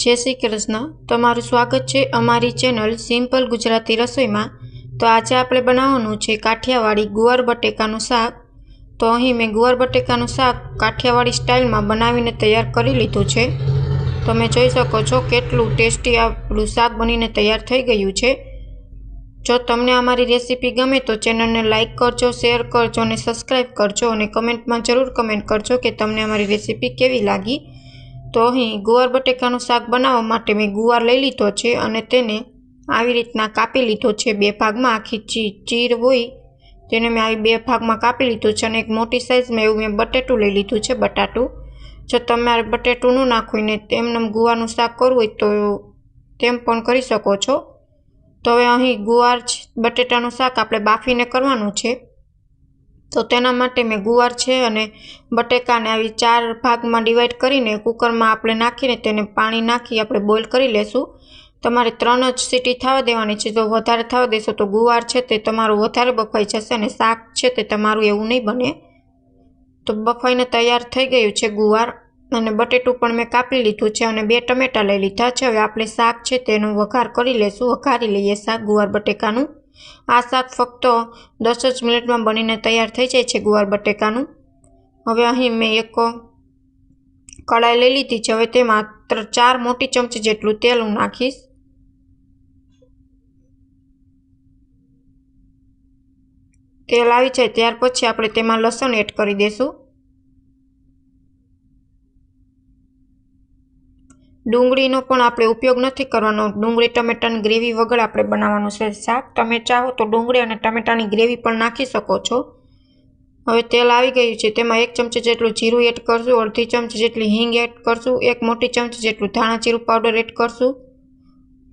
जय श्री कृष्ण। तमारुं स्वागत है अमारी चेनल सिम्पल गुजराती रसोई में। तो आज आपणे बनाववानुं छे काठियावाड़ी गुवार बटेकानुं शाक। तो अहीं मैं गुवार बटेकानुं शाक काठियावाड़ी स्टाइल में बनावीने तैयार करी लीधुं छे। तमे जोई शको छो केटलुं टेस्टी आपणुं शाक बनीने तैयार थई गयुं छे। जो तमने अमारी रेसिपी गमे तो चेनल ने लाइक करजो, शेर करजो ने सब्सक्राइब करजो और कमेंट में जरूर कमेंट करजो कि तमने अमारी रेसिपी केवी लागी। तो अहीं गुवार बटेकानुं शाक बनाववा माटे मैं गुवार लई लीधो छे अने तेने आवी रीतना कापी लीधो छे। बे भागमां आखी चीर होय तेने मैं आवी बे भागमां कापी लीधो छे। अने एक मोटी साइज में एवुं मैं बटेटुं लई लीधुं छे, बटाटुं। जो तमारे बटेटुं न नाखवुं ने तेमने गुवारनुं शाक करवुं होय तो तेम पण करी शको छो। तो हवे अहीं गुवार बटेटानुं शाक आपणे बाफीने करवानुं छे। तो तेना माटे मैं गुवार छे अने बटेकाने आवी 4 भागमां डिवाइड करीने कुकरमां आपणे नाखीने तेने पाणी नाखी आपणे बॉइल करी लेशुं। तमारे 3 ज सीटी थवा देवानी छे। जो वधारे थवा देशो तो गुवार छे ते तमारुं वधारे बफाई जशे अने शाक छे ते तमारुं एवुं नहीं बने। तो बफाईने तैयार थई गयुं छे गुवार अने बटेटुं पण मैं कापी लीधुं छे अने 2 टमेटा लई लीधा छे। हवे आपणे शाक छे तेनो वघार करी लेशुं। वघारी लईए शाक गुवार बटेकानुं। आ शाक फक्त 10 ज मिनिट में बनीने तैयार थई जाय छे गुवार बटेकानुं। हवे अहीं मैं एक कढ़ाई लई लीधी छे। हवे तेमां 4 मोटी चमची जेटलुं तेल हूँ नाखीश। तेल आवी जाय त्यार पछी आपणे तेमां लसण एड करी देशुं। डूंगळीनो पण आपणे उपयोग नथी करवानो। डूंगળી टमेटानी ग्रेवी वगર आपणे बनाववानुं छे शाक। तमे चाहो तो डूंगળી अने टमेटानी ग्रेवी पण नाखी शको छो। हवे तेल आवी गयुं छे तेमां 1 चमची जेटલું जीरुं एड करशुं, अर्धी चमची जेटली हींग एड करशुं, 1 मोटी चमची जेटલું धाणा जीरुं पाउडर एड करशुं,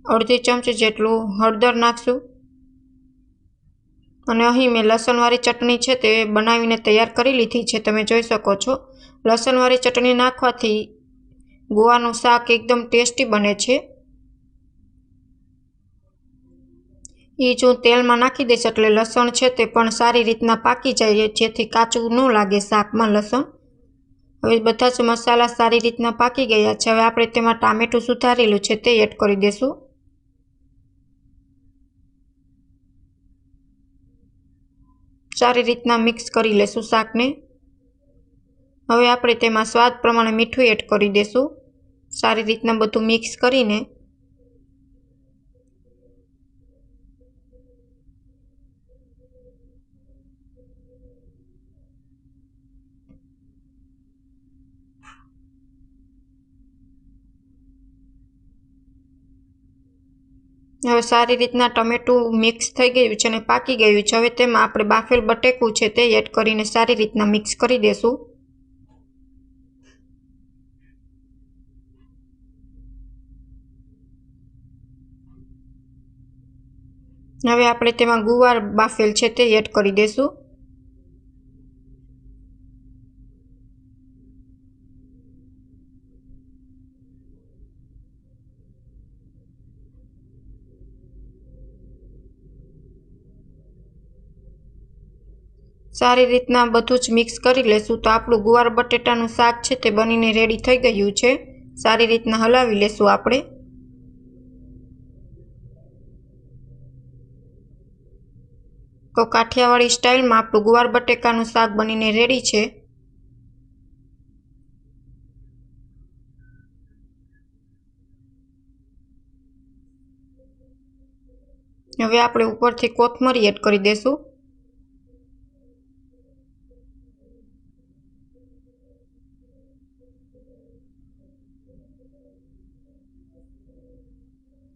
अर्धी चमची जेटલું हळदर नाखशुं अने अहीं मैं लसणवाળી चटणी छे ते बनावीने तैयार करी लीधी छे। तमे जोई शको छो लसणवाળી चटणी नाखवाथी गुवारनुं शाक एकदम टेस्टी बने छे। ई जो तेल में नाखी दईश एटले लसण छे ते पण सारी रीतना पाकी जाय जेथी काचुं न लागे शाकमां लसण। हवे बधा ज मसाला सारी रीतना पाकी गया छे। हवे आपणे तेमां टामेटुं सुधारेलुं छे ते एड करी देशुं। सारी रीतना मिक्स करी लेशुं शाकने। हवे आपणे तेमां स्वाद प्रमाणे मीठुं एड करी देशुं। सारी रीतना बधुं मिक्स करीने हवे सारी रीतना टमेटुं मिक्स थई गयुं छे अने पाकी गयुं छे। हवे तेमां आपणे बाफेल बटेकું छे ते एड करीने सारी रीतना मिक्स करी देशुं। हवे आपणे तेमां गुवार बाफेल छे ते एड करी देशुं। सारी रीतना बधुं ज मिक्स करी लेशुं तो आपणुं गुवार बटेटानुं शाक छे ते बनीने रेडी थई गयुं छे। सारी रीतना हलावी लेशुं आपणे। तो काठियावाड़ी स्टाइल में आपणुं गुवार बटेकानुं शाक बनीने रेडी छे। हवे आपणे उपरथी कोथमरी एड करी देशुं।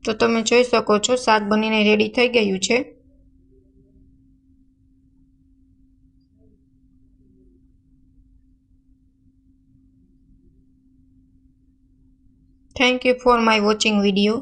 तो तमे जोई शको छो शाक बनीने रेडी थई गयुं छे। Thank you for my watching video.